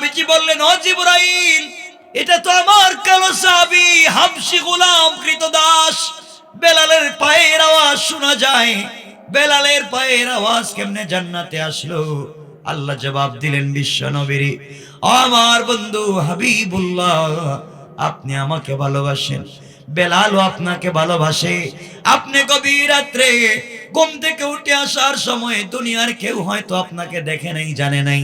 নবীজি বললেন, ও জিবরাইল, এটা তো আমার কালো সাহাবী হাবশী গোলাম কৃতদাস বেলালের পায়ের আওয়াজ শোনা যায়। বেলালের পায়ের আওয়াজ কেমনে জান্নাতে আসলো? আল্লাহ জবাব দিলেন বিশ্ব নবীর, আমার বন্ধু হাবিবুল্লাহ, আপনি আমাকে ভালোবাসেন, বেলালও আপনাকে ভালোবাসে। আপনি গভীর রাত্রে ঘুম থেকে উঠে আসার সময় দুনিয়ার কেউ হয়তো আপনাকে দেখে নাই, জানে নাই,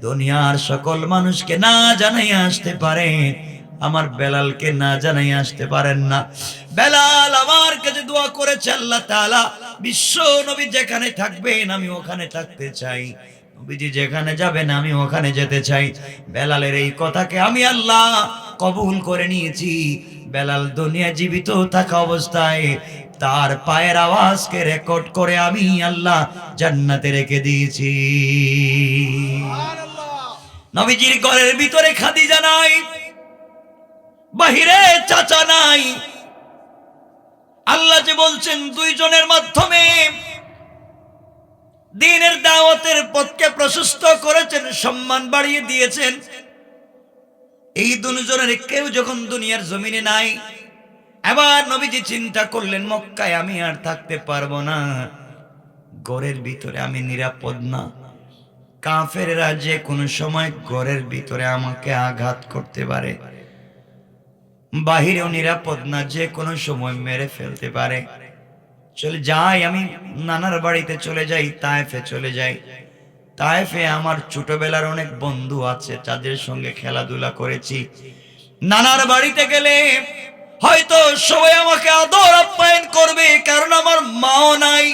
দুনিয়ার সকল মানুষকে না জানাই আসতে পারে, আমার বেলালকে না জানাই আসতে পারেন না। বেলাল আমার কাছে দোয়া করেছে, আল্লাহ তাআলা বিশ্ব নবী যেখানে থাকবেন আমি ওখানে থাকতে চাই, নবীজি যেখানে যাবেন আমি ওখানে যেতে চাই। বেলালের এই কথাকে আমি আল্লাহ কবুল করে নিয়েছি। বেলাল দুনিয়া জীবিত থাকা অবস্থায় তার পায়ের আওয়াজকে রেকর্ড করে আমি আল্লাহ জান্নাতে রেখে দিয়েছি। নবীজির ঘরের ভিতরে খাদিজা নাই, বাহিরে চাচা নাই। আল্লাহ যে বলছেন দুইজনের মাধ্যমে দ্বীনের দাওয়াতের পথকে প্রশস্ত করেছেন, সম্মান বাড়িয়ে দিয়েছেন। এই দুজনের কেউ যখন দুনিয়ার জমিনে নাই, এবার নবীজি চিন্তা করলেন মক্কায় আমি আর থাকতে পারবো না, ঘরের ভিতরে আমি নিরাপদ না, কাফেররা যে কোনো সময় ঘরের ভিতরে আমাকে আঘাত করতে পারে, বাহিরেও নিরাপদ না, যে কোনো সময় মেরে ফেলতে পারে। চলে যাই, আমি নানার বাড়িতে চলে যাই, তায়েফে চলে যাই। তায়েফে আমার ছোটবেলার অনেক বন্ধু আছে, যাদের সঙ্গে খেলাধুলা করেছি। নানার বাড়িতে গেলে হয়তো সবাই আমাকে আদর আপ্যায়ন করবে, কারণ আমার মাও নাই,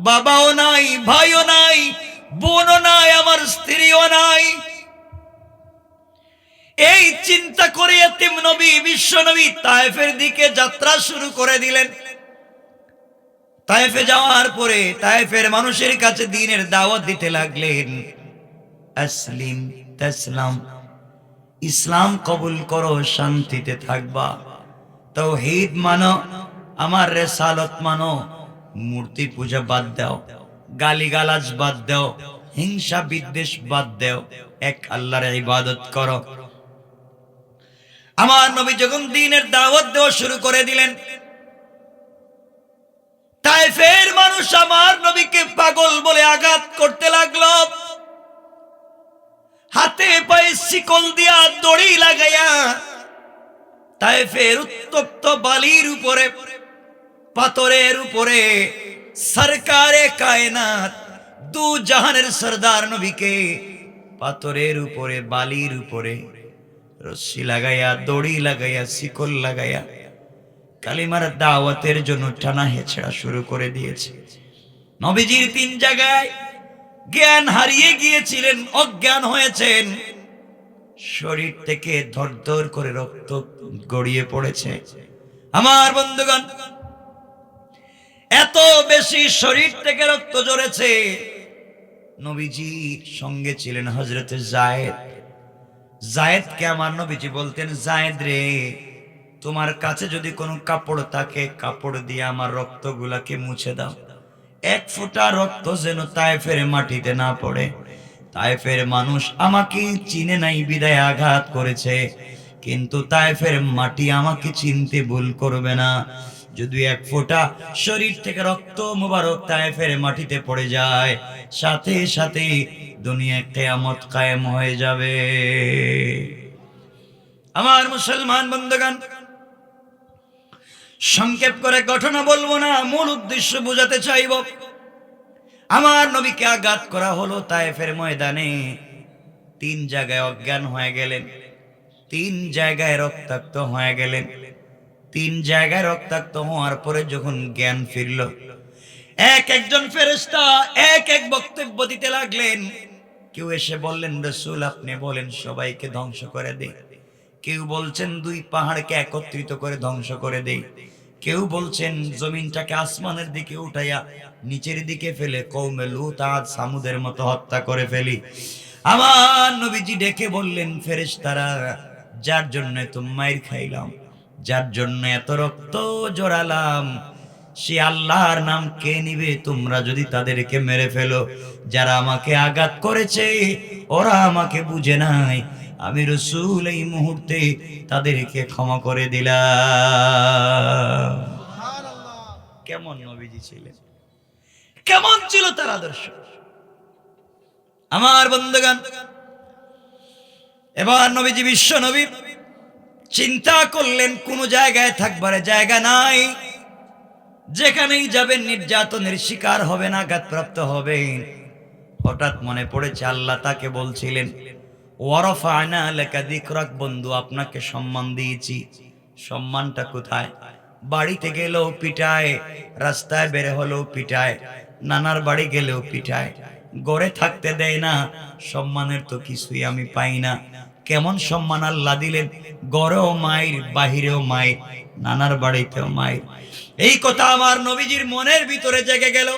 বাবাও নাই, ভাইও নাই, বোনও নাই, আমার স্ত্রীও নাই। এই চিন্তা করে এতিম নবী বিশ্ব নবী তায়েফের দিকে যাত্রা শুরু করে দিলেন। তায়েফে যাওয়ার পরে তায়েফের মানুষের কাছে দ্বীনের দাওয়াত দিতে লাগলেন, আসলিম তাসলাম, ইসলাম কবুল করো, শান্তিতে থাকবা, তাওহীদ মানো, আমার রিসালাত মানো, মূর্তি পূজা বাদ দাও, গালিগালাজ বাদ দাও, হিংসা বিদ্বেষ বাদ দাও, এক আল্লাহর ইবাদত করো। আমার নবী যখন দ্বীনের দাওয়াত দেওয়া শুরু করে দিলেন, তায়েফের মানুষ আমার নবীকে পাগল বলে আঘাত করতে লাগলো, হাতে পায়ে শিকল দিয়া দড়ি লাগাইয়া তায়েফের উত্তপ্ত বালির উপরে, পাথরের উপরে সরকারে কায়নাত দু জাহানের সরদার নবীকে পাথরের উপরে, বালির উপরে রশি লাগাইয়া, দড়ি লাগাইয়া, শিকল লাগাইয়া কালিমার দাওয়াতের জন্য টানা হেঁচড়া শুরু করে দিয়েছে। নবীজির 3 জায়গায় জ্ঞান হারিয়ে গিয়েছিলেন, অজ্ঞান হয়েছেন, শরীর থেকে ধরধর করে রক্ত গড়িয়ে পড়েছে। আমার বন্ধুগণ, এত বেশি শরীর থেকে রক্ত ঝরেছে। নবীজির সঙ্গে ছিলেন হযরত যায়েদ। যায়েদকে আমার নবীজি বলতেন, যায়েদ রে, তোমার কাছে যদি কোনো কাপড় থাকে, কাপড় দিয়ে আমার রক্তগুলাকে মুছে দাও, এক ফোঁটা রক্ত যেন তায়েফের মাটিতে না পড়ে। তায়েফের মানুষ আমাকে চিনে নাই বিদায় আঘাত করেছে, কিন্তু তায়েফের মাটি আমাকে চিনতে ভুল করবে না। যদি এক ফোঁটা শরীর থেকে রক্ত মুবারক তায়েফের মাটিতে পড়ে যায়, সাথে সাথে দুনিয়া কিয়ামত কায়েম হয়ে যাবে। আমার মুসলমান বন্ধুগণ, সংক্ষেপ করে ঘটনা বলবো না, মূল উদ্দেশ্য বোঝাতে চাইব। আমার নবীকে আঘাত করা হলো তায়েফের ময়দানে, 3 জায়গায় অজ্ঞান হয়ে গেলেন, 3 জায়গায় রক্তাক্ত হয়ে গেলেন। 3 জায়গায় রক্তাক্ত হওয়ার পরে যখন জ্ঞান ফিরল, একজন ফেরেশতা এক বক্তব্য দিতে লাগলেন। কেউ এসে বললেন, রাসূল আপনি বলেন সবাইকে ধ্বংস করে দেই। কেউ বলছেন 2 পাহাড়কে একত্রিত করে ধ্বংস করে দেই। কেউ বলছেন জমিনটাকে আসমানের দিকে উঠাইয়া নিচের দিকে ফেলে কওমে লূত আদ সামুদের মতো হত্যা করে ফেলি। আমার নবীজি ডেকে বললেন, ফেরেশতারা, যার জন্য এত মাইর খাইলাম, যার জন্য এত রক্ত জড়ালাম, সে আল্লাহর নাম কে নিবে তোমরা যদি তাদেরকে মেরে ফেলো? যারা আমাকে আঘাত করেছে ওরা আমাকে বুঝে নাই, আমি রাসূল এই মুহূর্তে তাদেরকে ক্ষমা করে দিলাম। কেমন নবীজি ছিলেন, কেমন ছিল তার আদর্শ! আমার বন্ধুগণ, এবার নবীজি বিশ্ব নবী চিন্তা করলেন কোন জায়গায় থাকবার জায়গা নাই, যেখানেই যাবেন নির্যাতনের শিকার হবেন, আঘাতপ্রাপ্ত হবেন। হঠাৎ মনে পড়েছে আল্লাহ তাকে বলছিলেন ওয়ারাফা'না লাকা যিকরাক, বন্ধু আপনাকে সম্মান দিয়েছি। সম্মানটা কোথায়? বাড়িতে গেলেও পিটায়, রাস্তায় বের হলেও পিটায়, নানার বাড়ি গেলেও পিটায়, ঘরে থাকতে দেয় না। সম্মানের তো কিছুই আমি পাই না। কেমন সম্মান আল্লাহ দিলেন! ঘরেও মায়ের, বাহিরেও মায়ের, নানার বাড়িতেও মায়ের। এই কথা আমার নবীজির মনের ভিতরে জেগে গেল।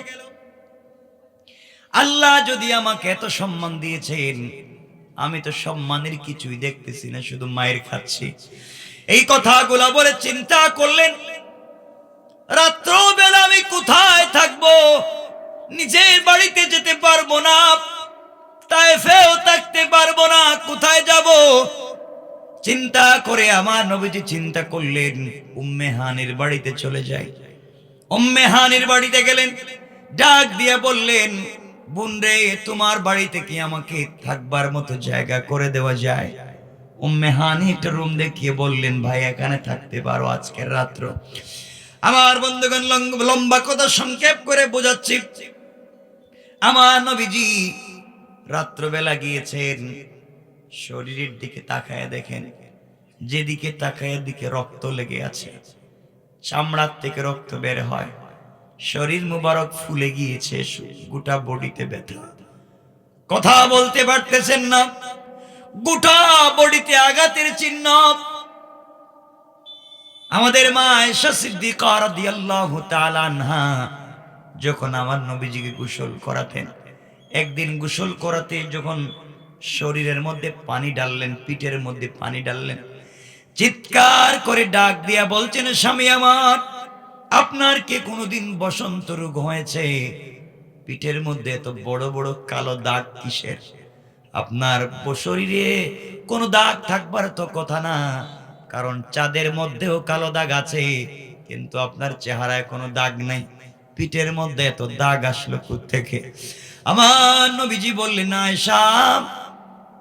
আল্লাহ যদি আমাকে এত সম্মান দিয়েছেন, আমি তো সম্মানের কিছুই দেখতেছি না, শুধু মায়ের খাচ্ছি। এই কথাগুলো বলে চিন্তা করলেন রাত্রবেলা আমি কোথায় থাকবো? নিজের বাড়িতে যেতে পারবো না, তায়েফেও থাকতে পারবো না, কোথায় যাব? চিন্তা করে আমার নবীজি চিন্তা করলেন উম্মে হানির বাড়িতে চলে যাই। উম্মে হানির বাড়িতে গেলেন, ডাক দিয়ে বললেন বোন রে, তোমার বাড়িতে কি আমাকে থাকবার মতো জায়গা করে দেওয়া যায়? উম্মে হানি একটা রুম দেখিয়ে বললেন ভাই এখানে থাকতে পারো আজকের রাত্র। আমার বন্ধুগণ, লম্বা কথা সংক্ষেপ করে বোঝাচ্ছি। আমার নবীজি রাত্রবেলা গিয়েছেন, শরীরের দিকে তাকায় দেখেন যেদিকে তাকায় দিকে রক্ত লেগে আছে, চামড়ার থেকে রক্ত বের হয়, শরীর মুবারক ফুলে গিয়েছে, গোটা বডিতে ব্যথা, কথা বলতে পারতেছেন না, গোটা বডিতে আঘাতের চিহ্ন। আমাদের মা আয়েশা সিদ্দিকা রাদিয়াল্লাহু তাআলা আনহা যখন আমার নবীজিকে গোসল করাতেন, একদিন গোসল করাতে যখন শরীরের মধ্যে পানি ডাললেন, পিঠের মধ্যে পানি ডাললেন, চিৎকার করে ডাক দিয়া বলছেন স্বামী আমার, আপনার কি কোনোদিন বসন্ত রোগ হয়েছে? পিঠের মধ্যে এত বড় বড় কালো দাগ কিসের? আপনার শরীরে কোনো দাগ থাকবার তো কথা না, কারণ চাঁদের মধ্যেও কালো দাগ আছে, কিন্তু আপনার চেহারায় কোনো দাগ নাই, পিঠের মধ্যে এত দাগ আসলো কোত্থেকে? আমার নবীজি বললেন আয়েশা,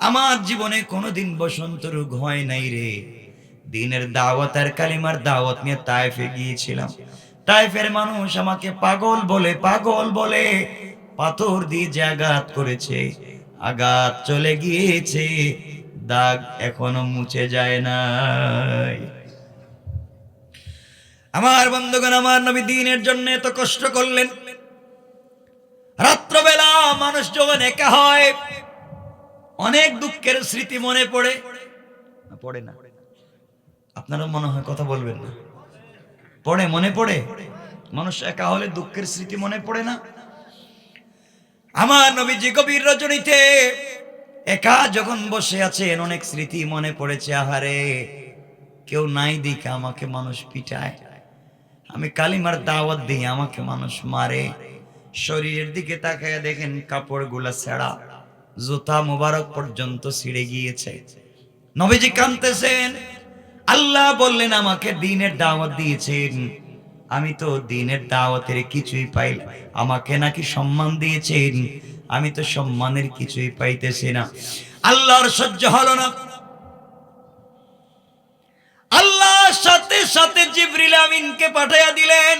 আমার জীবনে কোনোদিন বসন্ত রোগ হয় নাই রে। দিনের দাওয়াত আর কালিমার দাওয়াত নিয়ে তায়েফে গিয়েছিলাম, তায়েফের মানুষ আমাকে পাগল বলে, পাগল বলে, পাথর দিয়ে যে আঘাত করেছে, আঘাত চলে গিয়েছে, দাগ এখনো মুছে যায় নাই। আমার বন্ধুগণ, আমার নবী দ্বীনের জন্য এত কষ্ট করলেন। রাত্রবেলা মানুষ যখন একা হয়, অনেক দুঃখের স্মৃতি মনে পড়ে, পড়ে না? আপনারা মনে হয় কথা বলবেন না, পড়ে, মনে পড়ে? মানুষ একা হলে দুঃখের স্মৃতি মনে পড়ে না? আমার নবীজি গভীর রজনীতে একা যখন বসে আছেন, অনেক স্মৃতি মনে পড়েছে। আহারে, কেউ নাই দিকে আমাকে মানুষ পিটায়, আমি কালিমার দাওয়াত দিই আমাকে মানুষ মারে, শরীরের দিকে তাকায় দেখেন কাপড়গুলা ছেঁড়া, জুতা মুবারক পর্যন্ত ছিঁড়ে গিয়েছে। নবীজি কাঁদতেছেন। আল্লাহ বললেন আমাকে দ্বীনের দাওয়াত দিয়েছেন, আমি তো দ্বীনের দাওয়াতের কিছুই পাই, আমাকে নাকি সম্মান দিয়েছেন, আমি তো সম্মানের কিছুই পাইতেছি না। আল্লাহর সহ্য হলো না। আল্লাহ সাথে সাথে জিবরিল আমিনকে পাঠাইয়া দিলেন,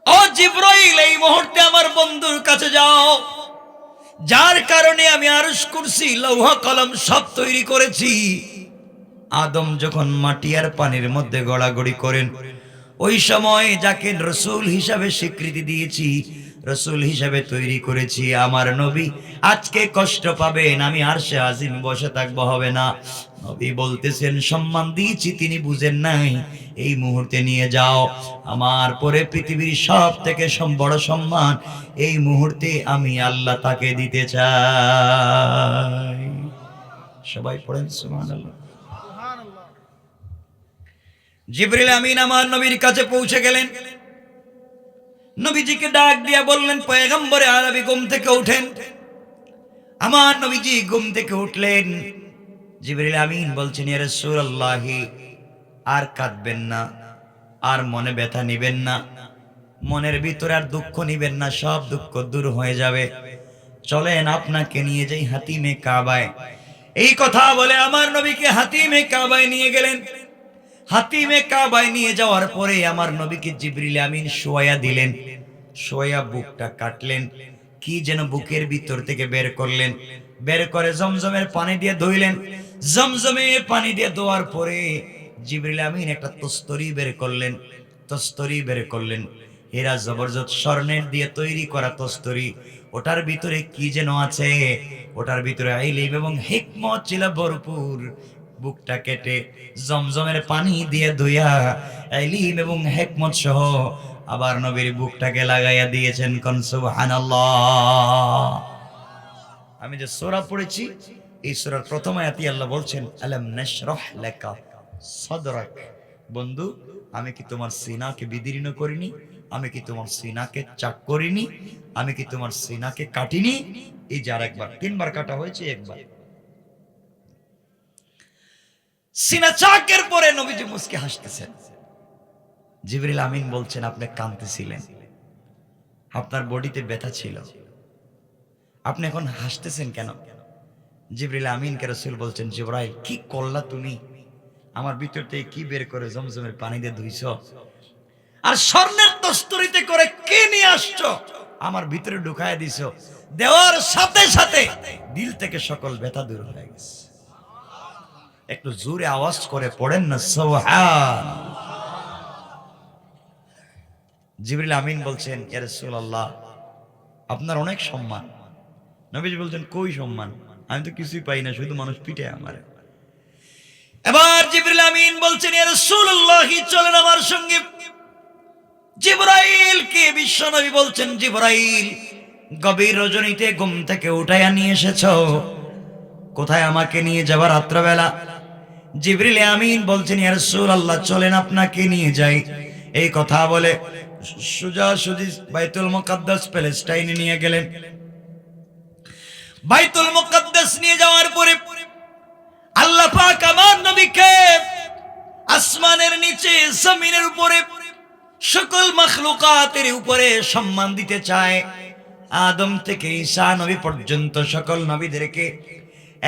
ও জিবরাইল, এই মুহূর্তে আমার বন্ধুর কাছে যাও, যার কারণে আমি আরশ কুরসি লৌহ কলম সব তৈরি করেছি। আদম যখন মাটি আর পানির মধ্যে গড়াগড়ি করেন, ওই সময় যাকে রসুল হিসাবে স্বীকৃতি দিয়েছি, রসুল হিসাবে তৈরি করেছি, আমার নবী আজকে কষ্ট পাবেন, আমি আরশে আজিম বসে থাকবো, হবে না। নবী বলতেছেন সম্মান দিয়েছি, তিনি বুঝেন নাই, এই মুহূর্তে নিয়ে যাও, আমার পরে পৃথিবীর সব থেকে বড় সম্মান এই মুহূর্তে আমি আল্লাহ তাকে দিতে চাই। সবাই পড়েন সুবহানাল্লাহ। জিবরিল আমিন আমার নবীর কাছে পৌঁছে গেলেন। নবীজিকে ডাক দিয়া বললেন, পয়গম্বরে আরবি ঘুম থেকে উঠেন। আমার নবীজি ঘুম থেকে উঠলেন। জিবরিল আমিন বলছেন, ইয়া রাসূলুল্লাহ, আর কাঁদবেন না, আর মনে ব্যথা নিবেন না, মনের ভিতরে আর দুঃখ নিবেন না, সব দুঃখ দূর হয়ে যাবে। চলেন আপনাকে নিয়ে যাই হাতিমে কাবায়। এই কথা বলে আমার নবীকে হাতিমে কাবায় নিয়ে গেলেন। হাতিমে কাবায় নিয়ে যাওয়ার পরে আমার নবীকে জিবরিল আমিন শোয়া দিলেন। শোয়া বুকটা কাটলেন, কি যেন বুকের ভিতর থেকে বের করলেন। বের করে জমজমের পানি দিয়ে ধুইলেন। জমজমের পানি দিয়ে ধোয়ার পরে জিবরিল আমিন একটা তস্তরি বের করলেন। তস্তরি বের করলেন, হীরা জবরদস্ত স্বর্ণের দিয়ে তৈরি করা তস্তরি। ওটার ভিতরে কি যেন আছে, ওটার ভিতরে ইলম এবং হিকমত ছিল ভরপুর। বুকটা কেটে জমজমের পানি দিয়ে ধুইয়া ইলম এবং হিকমত সহ আবার নবীর বুকটাকে লাগাইয়া দিয়েছেন। কোন সুবহানাল্লাহ। আমি যে সূরা পড়েছি, এই সূরার প্রথম আয়াতে আল্লাহ বলছেন, আলাম নাশরাহ লাকা সাদরাক। বন্ধু, আমি কি তোমার সিনাকে বিদীর্ণ করিনি? আমি কি তোমার সিনাকে চাক করিনি? আমি কি তোমার সিনাকে কাটিনি? এই যে আরেকবার, তিনবার কাটা হয়েছে, একবার। সিনা চাকের পরে নবীজি মুস্কে হাসতেছেন। জিবরিল আমিন বলছেন, আপনি কাঁদতেছিলেন, আপনার বডিতে ব্যথা ছিল, আপনি এখন হাসতেছেন কেন? জিবরিল আমিনকে রাসূল বলছেন, জিবরাইল, কি করলা তুমি? আমার ভিতর থেকে কি বের করে জমজমের পানি দিয়ে ধুইছো, আর স্বর্ণের তস্তরিতে করে কি নিয়ে আসছো আমার ভিতরে ঢুকায় দিছো। দেওয়ার সাথে সাথে দিল থেকে সকল ব্যথা দূর হয়ে গেছে। একটু জোরে আওয়াজ করে পড়েন না সুবহান। জিবরিল আমিন বলছেন, ইয়া রাসূলুল্লাহ, আপনার অনেক সম্মান। নবীজি বলছেন, কই সম্মান? আমি তো কিছুই পাই না, শুধু মানুষ পিটে আমারে। এবার জিবরিল আমিন বলছেন, ইয়া রাসূলুল্লাহ, চলেন আমার সঙ্গে। জিবরাইল কে বিশ্ব নবী বলছেন, জিবরাইল, গভীর রজনীতে ঘুম থেকে উঠাইয়া নিয়ে এসেছো, কোথায় আমাকে নিয়ে যাবার রাত্রবেলা? জিবরিল আমিন বলছেন, ইয়া রাসূলুল্লাহ, চলেন আপনাকে নিয়ে যাই। এই কথা বলে সোজাসুজি বাইতুল মুকাদ্দাস প্যালেস্টাইনে নিয়ে গেলেন। বাইতুল মুকাদ্দাস নিয়ে যাওয়ার পরে আল্লাহ পাক আমার নবীকে আসমানের নিচে, জমিনের উপরে, সকল মাখলুকাতের উপরে সম্মান দিতে চায়। আদম থেকে ঈসা নবী পর্যন্ত সকল নবীদেরকে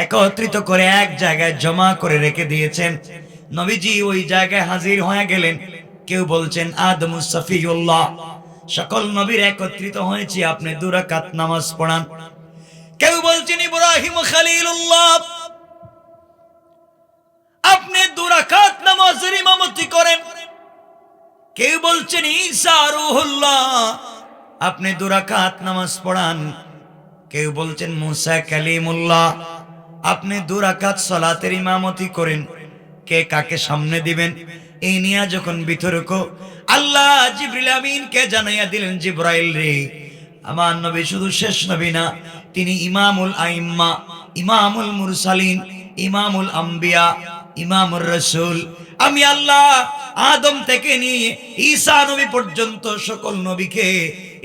একত্রিত করে এক জায়গায় জমা করে রেখে দিয়েছেন। নবীজি ওই জায়গায় হাজির হয়ে গেলেন। কেউ বলছেন আদমুস সফিউল্লাহ, সকল নবীর একত্রিত হয়েছে, আপনি 2 রাকাত নামাজ পড়ান। কেউ বলছেন ইব্রাহিম খলিলুল্লাহ, আপনি 2 রাকাত নামাজের ইমামতি করেন। কেউ বলছেন ঈসা রূহুল্লাহ, আপনি 2 রাকাত নামাজ পড়ান। কেউ বলছেন মুসা কালিমুল্লাহ, আপনি 2 রাকাত সালাতের ইমামতি করেন। কে কাকে সামনে দিবেন এই নিয়ে যখন বিতর্ক, আল্লাহ জিবরিল আমিনকে জানাইয়া দিলেন, জিবরাইল রে, আমার নবী শুধু শেষ নবী না, তিনি ইমামুল আইম্মা, ইমামুল মুরসালিন, ইমামুল আম্বিয়া, ইমামুর রাসূল। আমি আল্লাহ আদম থেকে নিয়ে ঈসা নবী পর্যন্ত সকল নবীকে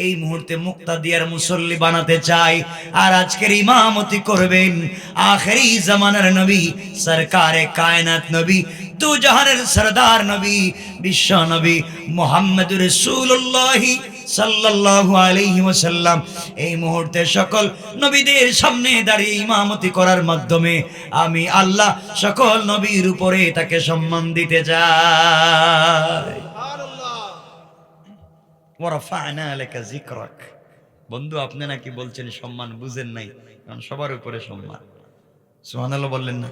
এই মুহূর্তে মুক্তাদিয়ার মুসল্লি বানাতে চাই। আর আজকের ইমামতি করবেন আখেরি জামানার নবী, সরকারে কায়নাত নবী, দু জাহানের সরদার নবী, বিশ্ব নবী মুহাম্মদুর রাসূলুল্লাহ সাল্লাল্লাহু আলাইহি ওয়াসাল্লাম। এই মুহূর্তে সকল নবীদের সামনে দাঁড়িয়ে ইমামতি করার মাধ্যমে আমি আল্লাহ সকল নবীর উপরে তাকে সম্মান দিতে চাই। ওয়া রাফা'না লাকা যিকরাক। বন্ধু, আপনি নাকি বলছেন সম্মান বুঝেন নাই, কারণ সবার উপরে সম্মান। সুবহানাল্লাহ বললেন না?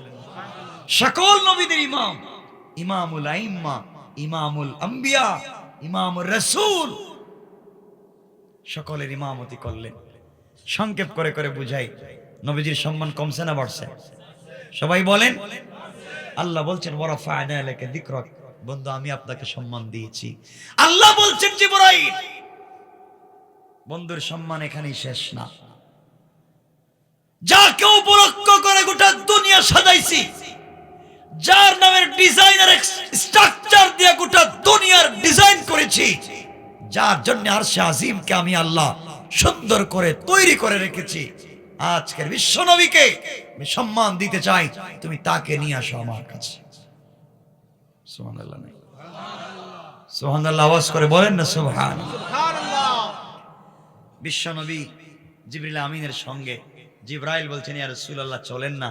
সকল নবীদের ইমাম, ইমামুল আইম্মা, ইমামুল আম্বিয়া, ইমামুর রাসূল, সকলের ইমামতি করলেন। সংক্ষেপ করে করে বুঝাই, নবীজির সম্মান কমছে না বাড়ছে? সবাই বলেন। আল্লাহ বলছেন ওয়া রাফা'না লাকা যিকরাক, বন্ধু আমি আপনাকে সম্মান দিয়েছি। আল্লাহ বলছেন জিবরাইল, বন্ধুর সম্মান এখানেই শেষ না। যাকে উপলক্ষ করে গোটা দুনিয়া সাজাইছি, যার নামের ডিজাইনার স্ট্রাকচার দিয়ে গোটা দুনিয়ার ডিজাইন করেছি, যার জন্য আরশে আজিমকে আমি আল্লাহ সুন্দর করে তৈরি করে রেখেছি, আজকের বিশ্ব নবীকে আমি সম্মান দিতে চাই, তুমি তাকে নিয়ে আসো আমার কাছে। সুবহানাল্লাহ, সুবহানাল্লাহ আওয়াজ করে বলেন না সুবহানাল্লাহ। বিশ্ব নবী জিবরিল আমিনের সঙ্গে জিবরাইল বলছেন, ইয়া রাসূলুল্লাহ চলেন না,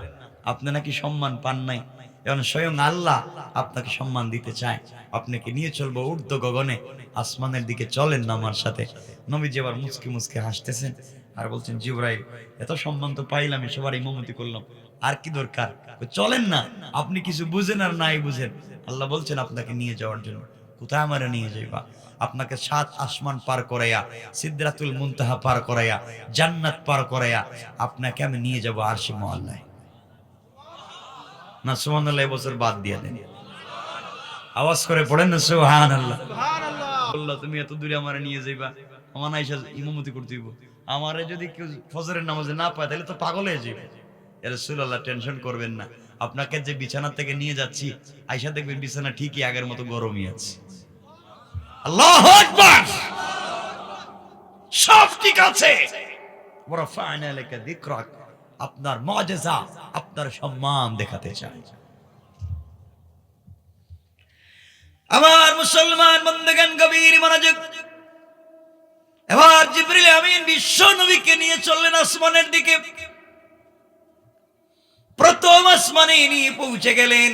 আপনি নাকি সম্মান পান নাই, এখন স্বয়ং আল্লাহ আপনাকে সম্মান দিতে চায়, আপনাকে নিয়ে চলবো ঊর্ধ্ব গগনে, আসমানের দিকে চলেন না আমার সাথে। নবীজি আবার মুচকি মুচকি হাসতেছেন আর বলছেন, জিবরাইল এত সম্মান তো পাইলাম, সবার ইমামতি করলাম, আর কি দরকার, চলেন না, আপনি কিছু বুঝেন আর নাই বুঝেন, আল্লাহ বলছেন আপনাকে নিয়ে যাওয়ার জন্য। কোথায় আমারে নিয়ে যাইবা? আপনাকে 7 আসমান পার করাইয়া, সিদরাতুল মুনতাহা পার করাইয়া, জান্নাত পার করাইয়া আপনাকে আমি নিয়ে যাব আরশে মুআল্লায়। না সুবহানাল্লাহ বছর বাদ দিয়ে দেন, আওয়াজ করে পড়েন না সুবহানাল্লাহ। সুবহানাল্লাহ, তুমি এত দূরে আমারে নিয়ে যাইবা, আমার আয়েশা ইমামতি করতে হইব, আমারে যদি কেউ ফজরের নামাজে না পায় তাহলে তো পাগল হয়ে যাবে। ইয়া রাসূলুল্লাহ টেনশন করবেন না, আপনাকে যে বিছানা থেকে নিয়ে যাচ্ছি, আয়েশা দেখবেন বিছানা ঠিকই আগের মতো গরমই আছে। আল্লাহু আকবার, সব ঠিক আছে। ওয়া রাফা'না লাকা যিকরাক, আপনার মুআজিজা, আপনার সম্মান দেখাতে চাই। আমার মুসলমান বন্ধুগণ গভীর মনোযোগ। এবার জিবরিল আমিন বিশ্ব নবীকে নিয়ে চললেন আসমানের দিকে। প্রথম আসমানে নিয়ে পৌঁছে গেলেন।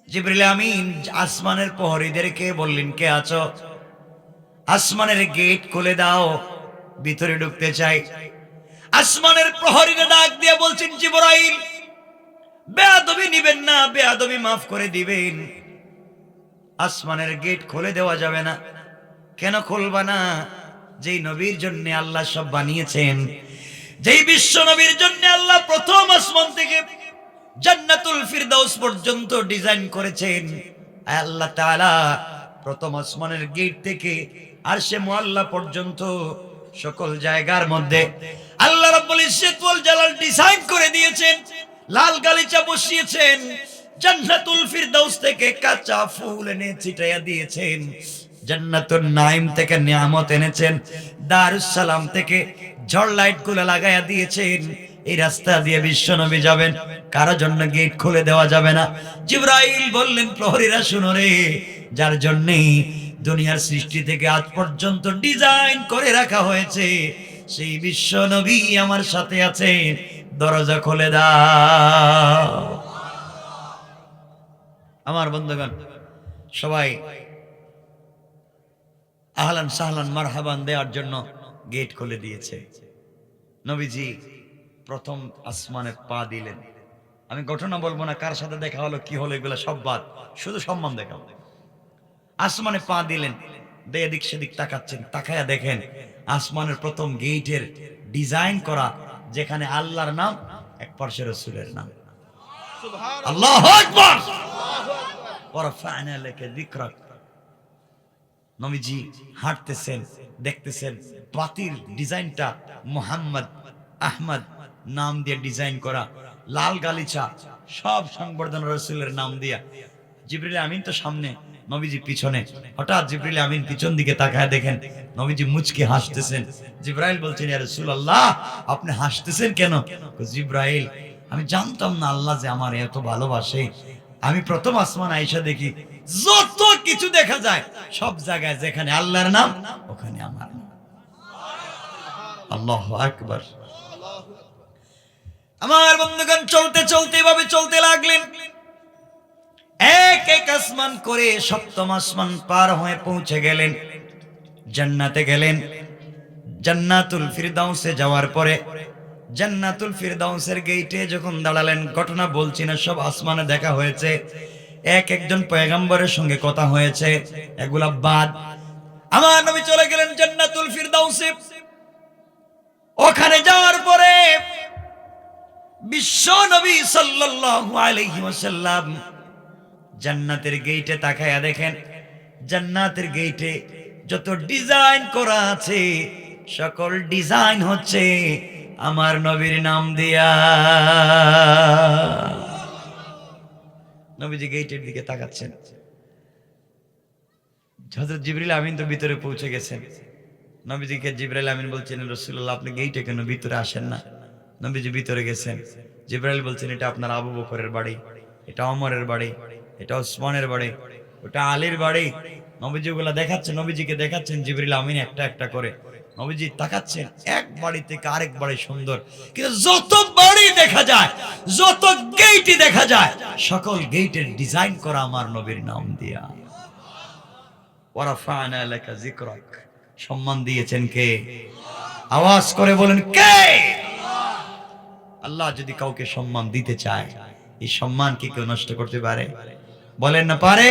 জিবরিল আমিন আসমানের প্রহরীদেরকে বললেন, কে আছো? আসমানের গেট খুলে দাও, ভিতরে ঢুকতে চাই। আসমানের প্রহরীরা ডাক দিয়ে বলছেন, জিবরাইল বেয়াদবি নিবেন না, বেয়াদবি মাফ করে দিবেন, আসমানের গেট খুলে দেওয়া যাবে না। কেন খুলবা না? যেই নবীর জন্য আল্লাহ সব বানিয়েছেন, যেই বিশ্ব নবীর জন্য আল্লাহ প্রথম আসমান থেকে জান্নাতুল ফিরদাউস পর্যন্ত ডিজাইন করেছেন, আল্লাহ তাআলা প্রথম আসমানের গেট থেকে আরশে মুআল্লা পর্যন্ত সকল জায়গার মধ্যে আল্লাহ রাব্বুল ইজ্জত ওয়াল জালাল ডিজাইন করে দিয়েছেন, লাল গালিচা বসিয়েছেন, জান্নাতুল ফিরদাউস থেকে কাঁচা ফুল এনে ছিটাইয়া দিয়েছেন, জান্নাতুন নাঈম থেকে নিয়ামত এনেছেন, দারুস সালাম থেকে ঝড় লাইট গুলো লাগাইয়া দিয়েছেন। এই রাস্তা দিয়ে বিশ্ব নবী যাবেন, কারো জন্য গেট খুলে দেওয়া যাবে না। জিবরাইল বললেন, প্রহরীরা শুনো রে, যার জন্যে দুনিয়ার সৃষ্টি থেকে আজ পর্যন্ত ডিজাইন করে রাখা হয়েছে, সেই বিশ্ব নবী আমার সাথে আছে, দরজা খুলে দাও। আমার বন্ধুগণ সবাই আহলান সাহলান মারহাবান দেওয়ার জন্য গেট খুলে দিয়েছে। নবীজি প্রথম আসমানে পা দিলেন। আমি ঘটনা বলবো না, কার সাথে দেখা হলো কি হলো এগুলো সব বাদ, শুধু সম্মান দেখা। আসমানে পা দিলেন, এদিক সেদিক তাকাচ্ছেন, তাকায়া দেখেন আসমানের প্রথম গেটের ডিজাইন করা, যেখানে আল্লাহর নাম, এক পাশে রাসূলের নাম। আল্লাহু আকবার, ওয়া রাফা'না লাকা যিকরাক। নবীজি হাঁটতেছেন, দেখতেছেন পাতির ডিজাইনটা মুহাম্মদ আহমদ নাম দিয়ে ডিজাইন করা, লাল গালিচা, সব সংবর্ধনা রাসূলের নাম দিয়া। জিবরিল আমিন তো সামনে, নবীজি পিছনে। হঠাৎ জিবরিল আমিন পিছন দিকে তাকায় দেখেন নবীজি মুচকি হাসতেছেন। জিবরাইল বলছেন, ইয়া রাসূলুল্লাহ আপনি হাসতেছেন কেন? জিবরাইল, আমি জানতাম না আল্লাহ যে আমার এত ভালোবাসে। আমি প্রথম আসমান আয়েশা দেখি, যত কিছু দেখা যায় সব জায়গায় যেখানে আল্লাহর নাম ওখানে আমার নাম। আল্লাহু আকবার। আমার বন্ধুগণ চলতে চলতে এভাবে চলতে লাগলেন, এক এক আসমান করে সপ্তম আসমান পার হয়ে পৌঁছে গেলেন, জান্নাতে গেলেন। জান্নাতুল ফিরদাউসে যাওয়ার পরে জান্নাতুল ফিরদাউসের গেটে যখন দাঁড়ালেন, ঘটনা বলছি না, সব আসমানে দেখা হয়েছে, এক একজন পয়গম্বরের সঙ্গে কথা হয়েছে, এগুলা বাদ। আমার নবী চলে গেলেন জান্নাতুল ফিরদাউসে। ওখানে যাওয়ার পরে বিশ্ব নবী সাল্লাল্লাহু আলাইহি ওয়াসাল্লাম জান্নাতের গেটে তাকায়া দেখেন, জান্নাতের গেটে যত ডিজাইন করা আছে সকল ডিজাইন হচ্ছে আমার নবীর নাম দিয়া। নবীজি গেটের দিকে তাকাচ্ছেন, হযরত জিবরিল আমিন তো ভিতরে পৌঁছে গেছেন। নবীজিকে জিবরাইল আমিন বলছেন, রাসূলুল্লাহ আপনি গেইটে কেন ভিতরে আসেন না? নবীজি ভিতরে গেছেন। জিবরাইল বলছেন, এটা আপনার আবু বকরের বাড়ি, এটা ওমরের বাড়ি, এটা ওসমানের বাড়ি, ওটা আলীর বাড়ি। নবীজি ওগুলা দেখাচ্ছেন, নবীজিকে দেখাচ্ছেন জিবরিল আমিন একটা একটা করে। নবীজি তাকাচ্ছেন, এক বাড়ি থেকে আরেক বাড়ি সুন্দর, কিন্তু যত বাড়ি দেখা যায়, যত গেইটই দেখা যায়, সকল গেইটের ডিজাইন করা আমার নবীর নাম দিয়া। ওয়ারাফা'না লাকা যিকরাক, সম্মান দিয়েছেন কে? আওয়াজ করে বলেন কে? আল্লাহ যদি কাউকে সম্মান দিতে চায়, এই সম্মান কি কেউ নষ্ট করতে পারে? বলেন না পারে?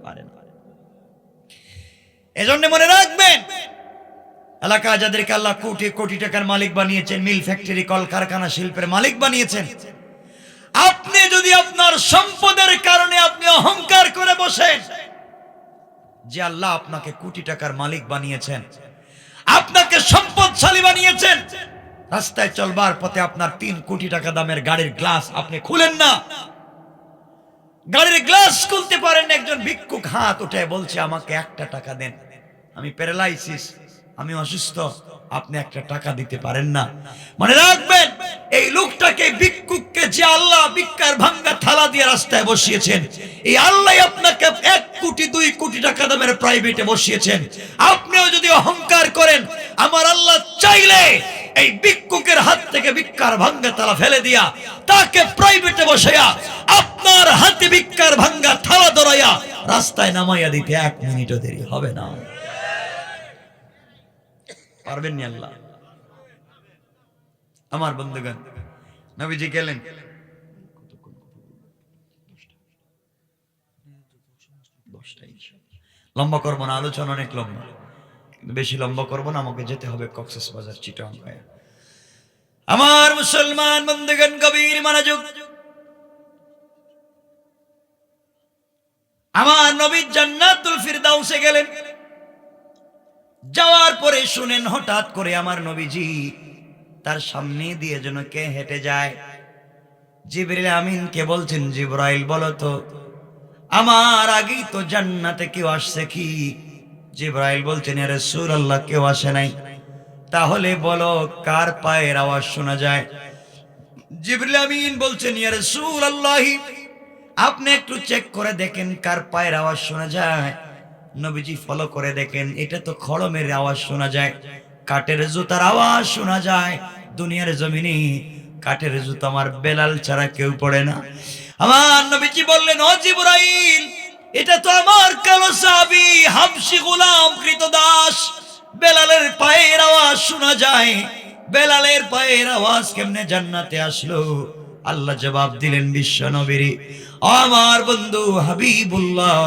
পারে না। এজন্য মনে রাখবেন, এলাকা যাদেরকে আল্লাহ কোটি কোটি টাকার মালিক বানিয়েছেন, মিল ফ্যাক্টরি কলকারখানা শিল্পের মালিক বানিয়েছেন, আপনি যদি আপনার সম্পদের কারণে আপনি অহংকার করে বসেন, যে আল্লাহ আপনাকে কোটি টাকার মালিক বানিয়েছেন, আপনাকে সম্পদশালী বানিয়েছেন, রাস্তায় চলবার পথে আপনার 3 কোটি টাকা দামের গাড়ির গ্লাস আপনি খুলেন না, গাড়ির গ্লাস খুলতে পারেন না, একজন ভিক্ষুক হাত উঠে বলছে আমাকে 1টা টাকা দেন, আমি প্যারালাইসিস, আমি অসুস্থ, আপনি 1টা টাকা দিতে পারেন না। মনে রাখবেন, এই লোকটাকে, ভিক্ষুককে যে আল্লাহ ভিক্ষার ভাঙ্গা থালা দিয়ে রাস্তায় বসিয়েছেন, এই আল্লাহ আপনাকে 1 কোটি 2 কোটি টাকা দামের প্রাইভেটে বসিয়েছেন। আপনিও যদি অহংকার করেন, আমার আল্লাহ চাইলে এই ভিক্ষুকের হাত থেকে ভিক্ষার ভাঙ্গা থালা ফেলে দিয়া তাকে প্রাইভেটে বসাইয়া আপনার হাতে ভিক্ষার ভাঙ্গা থালা ধরাইয়া রাস্তায় নামাইয়া দিতে 1 মিনিটও দেরি হবে না। পারবেন নি আল্লাহ? আমার বন্ধুগণ, নবীজি গেলেন, লম্বা করবো না, আলোচনা অনেক লম্বা, বেশি লম্বা করবো না, আমাকে যেতে হবে কক্সবাজার, চিটাগাং হয়ে। আমার মুসলমান বন্ধুগণ, গভীর মনোযোগ। আমার নবী জান্নাতুল ফিরদাউসে গেলেন, যাওয়ার পরে শুনেন হঠাৎ করে আমার নবীজি তার সামনে দিয়ে যেন কে হেঁটে যায়। জিবরিল আমিন কে বলছেন, জিবরাইল বলো তো আমার আগেই তো জান্নাতে কেউ আসছে কি? জিবরাইল বলছেন, ইয়া রাসূলুল্লাহ কেউ আসে নাই। তাহলে বলো কার পায়ের আওয়াজ শোনা যায়? জিবরিল আমিন বলছেন, ইয়া রাসূলুল্লাহ আপনি একটু চেক করে দেখেন কার পায়ের আওয়াজ শোনা যায়। নবীজি ফলো করে দেখেন, এটা তো খড়মের আওয়াজ শোনা যায়, কাঠের জুতার আওয়াজ শোনা যায়। দুনিয়ার জমিনে কাঠের জুতা আমার বেলাল ছাড়া কেউ পড়ে না। আমার নবীজি বললেন, ও জিবরাইল এটা তো আমার কালো সাহাবী হাবশী গোলাম কৃতদাস বেলালের পায়ের আওয়াজ শোনা যায়। বেলালের পায়ের আওয়াজ কেমনে জান্নাতে আসলো? আল্লাহ জবাব দিলেন, বিশ্ব নবীর আমার বন্ধু হাবিবুল্লাহ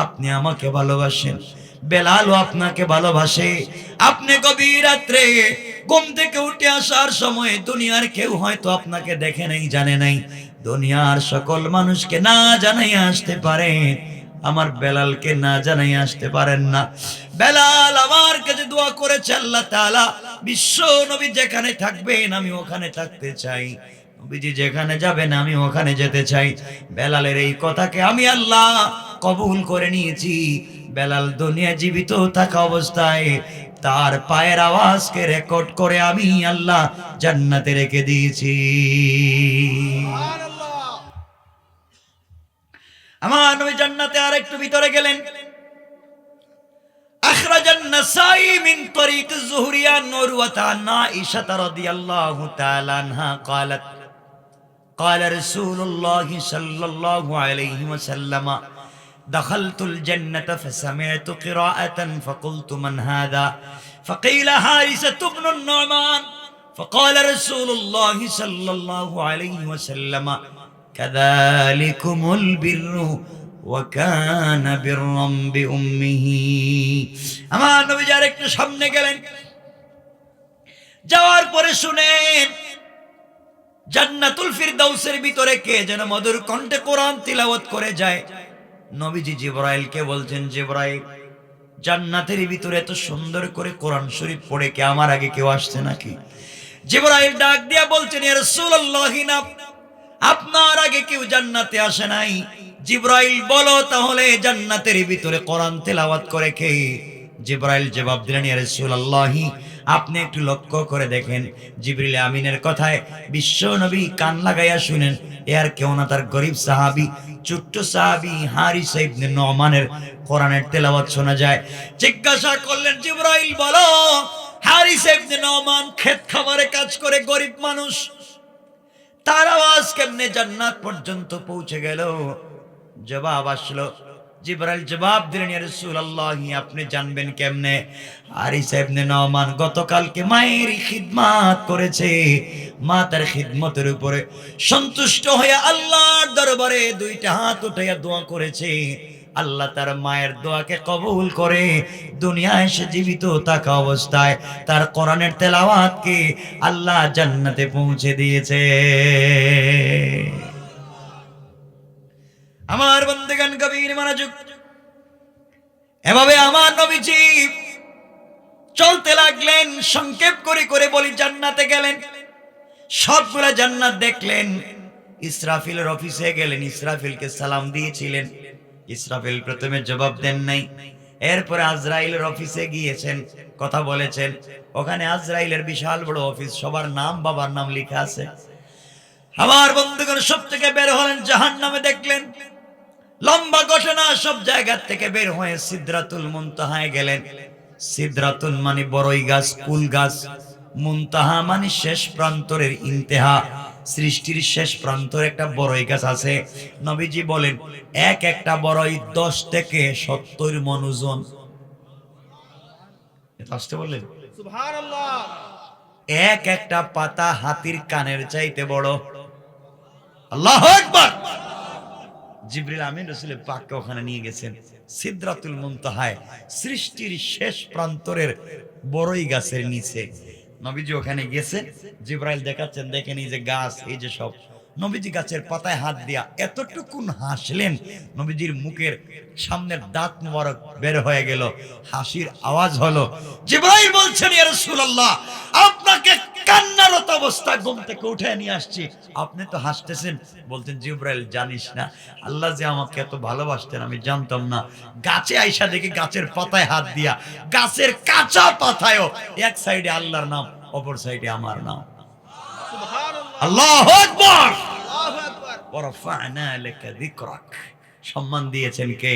আপনি আমাকে ভালোবাসেন, বেলালও আপনাকে ভালোবাসে। আপনি গভীর রাত্রে ঘুম থেকে উঠে আসার সময় দুনিয়ার কেউ হয়তো আপনাকে দেখে নাই, জানে নাই, দুনিয়ার সকল মানুষকে না জানাই আসতে পারেন, আমার বেলালকে না জানাই আসতে পারেন না। বেলাল আমার কাছে দোয়া করেছে, আল্লাহ তাআলা বিশ্ব নবী যেখানে থাকবেন আমি ওখানে থাকতে চাই, নবীজি যেখানে যাবেন আমি ওখানে যেতে চাই। বেলালের এই কথাকে আমি আল্লাহ কবুল করে নিয়েছি। বেলাল দুনিয়া জীবিত থাকা অবস্থায় তার পায়ের আওয়াজকে রেকর্ড করে আমি আল্লাহ জান্নাতে রেখে দিয়েছি। আমার নবী জান্নাতে আর একটু ভিতরে গেলেন। আখরাজান নাসাই মিন তরিক যুহরিয়া নুরওয়াতা আয়েশা রাদিয়াল্লাহু তাআলা আনহা قالت قال رسول الله صلى الله عليه وسلم دخلت الجنة فسمعت قراءة فقلت من هذا فقيل حارثة بن النعمان فقال رسول الله صلى الله عليه وسلم كذلكم البر وكان برا بأمه। আমার নবী যার একটু সামনে গেলেন, যাওয়ার পরে শুনেন জান্নাতুল ফিরদাউসের ভিতরে কে যেন মধুর কণ্ঠে কোরআন তিলাওয়াত করে যায়। নবীজি জিবরাইলকে বলছেন, জিবরাইল জান্নাতের ভিতরে এত সুন্দর করে কোরআন শরীফ পড়ে কে আমার আগে কেউ আসছে নাকি? জিবরাইল ডাক দিয়া বলছেন, ইয়া রাসূলুল্লাহ না, আপনার আগে কেউ জান্নাতে আসে নাই। জিবরাইল বলো তাহলে জান্নাতের ভিতরে কোরআন তেলাওয়াত করে কে? জিবরাইল জবাব দিলেন, ইয়া রাসূলুল্লাহ, আপনি একটু লক্ষ্য করে দেখেন। জিবরিল আমিনের কথায় বিশ্ব নবী কান লাগাইয়া শুনেন। এর কেউ না, তার গরিব সাহাবী, ছোট্ট সাহাবী হারিসা ইবনে নুমানের কোরআনের তেলাওয়াত শোনা যায়। জিজ্ঞাসা করলেন, জিবরাইল বলো, হারিসা ইবনে নুমান খেত খামারে কাজ করে, গরিব মানুষ, তার আওয়াজ কেমনে জান্নাত পর্যন্ত পৌঁছে গেল? জবাব আসলো, জিবরাইল জবাব দিলেন, ইয়া রাসূলুল্লাহ, আপনি জানবেন কেমনে? হারিসা ইবনে নুমান গতকালকে মায়ের খিদমত করেছে, মা তার খিদমতের উপরে সন্তুষ্ট হয়ে আল্লাহর দরবারে দুইটা হাত উঠাইয়া দোয়া করেছে। আল্লাহ তার মায়ের দোয়াকে কবুল করে দুনিয়ায় এসে জীবিত থাকা অবস্থায় তার কোরআনের তেলাওয়াতকে আল্লাহ জান্নাতে পৌঁছে দিয়েছে। আমার বন্দেগান গভীর মনোযোগ। এভাবে আমার নবীজি চলতে লাগলেন। সংক্ষেপ করে করে বলি, জান্নাতে গেলেন, সবগুলা জান্নাত দেখলেন। ইসরাফিলের অফিসে গেলেন, ইসরাফিলকে সালাম দিয়েছিলেন। ইসরাফিল প্রথমে জবাব দেন নাই। এরপরে আজরাইলের অফিসে গিয়েছেন, কথা বলেছেন। ওখানে আজরাইলের বিশাল বড় অফিস, সবার নাম বাবার নাম লেখা আছে। আমার বন্ধুগণ সব থেকে বের হলেন, জাহান্নামে দেখলেন। লম্বা ঘটনা, সব জায়গা থেকে বের হয়ে সিদরাতুল মুনতাহায় গেলেন। সিদরাতুল মানে বড়ই গাছ, কুল গাছ। মুনতাহা মানে শেষ প্রান্তরের ইন্তেহা, সৃষ্টির শেষ প্রান্তরে একটা বড়ই গাছ আছে। নবীজি বলেন, এক একটা বড়ই 10 থেকে 70 মণ ওজন। আসতে বললেন সুবহানাল্লাহ। এক একটা পাতা হাতির কানের চাইতে বড়। আল্লাহু আকবার। জিবরিল আমিন রাসূলের পাককে ওখানে নিয়ে গেছেন সিদরাতুল মুনতাহায়, সৃষ্টির শেষ প্রান্তরের বড়ই গাছের নিচে। নবীজি ওখানে গেছেন, জিবরাইল দেখাচ্ছেন, দেখেন এই যে গাছ, এই যে সব। নবীজি গাছের পাতায় হাত দিয়া এতটুকুন হাসলেন, নবীজির মুখের সামনের দাঁত মোবারক বের হয়ে গেল, হাসির আওয়াজ হলো। জিবরাইল বলছেন, ইয়া রাসূলুল্লাহ, আপনাকে কান্নারত অবস্থায় ঘুম থেকে উঠে নিয়ে আসছি, আপনি তো হাসতেছেন। বলতেন, জিবরাইল জানিস না, আল্লাহ যে আমাকে এত ভালোবাসতেন আমি জানতাম না। গাছে আইসা দেখি গাছের পাতায় হাত দিয়া, গাছের কাঁচা পাতায়ও এক সাইডে আল্লাহর নাম, অপর সাইডে আমার নাম। সুবহানাল্লাহ, আল্লাহু আকবার, আল্লাহু আকবার। ওয়া রাফা'না লাকা যিকরাক। সম্মান দিয়েছেন কে?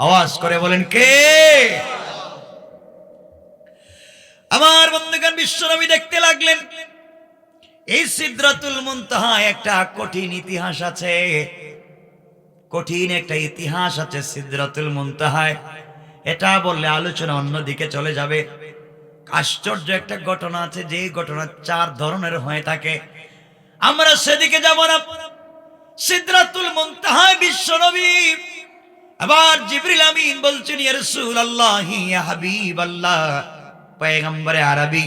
আওয়াজ করে বলেন কে? আমার বন্ধুগণ, বিশ্বনবী দেখতে লাগলেন এই সিদরাতুল মুনতাহা একটা কঠিন ইতিহাস আছে, কঠিন একটা ইতিহাস আছে সিদরাতুল মুনতাহায়। এটা বললে আলোচনা অন্যদিকে চলে যাবে। আশ্চর্য একটা ঘটনা আছে, যে ঘটনা 4 ধরনের হয়ে থাকে। আমরা সেদিকে যাব না। সিদরাতুল মুনতাহায় বিশ্বনবী, আবার জিবরিল আমিন বলছেন, ইয়া রাসূলুল্লাহ, ইয়া হাবিবাল্লাহ, পয়গম্বরে আরবি,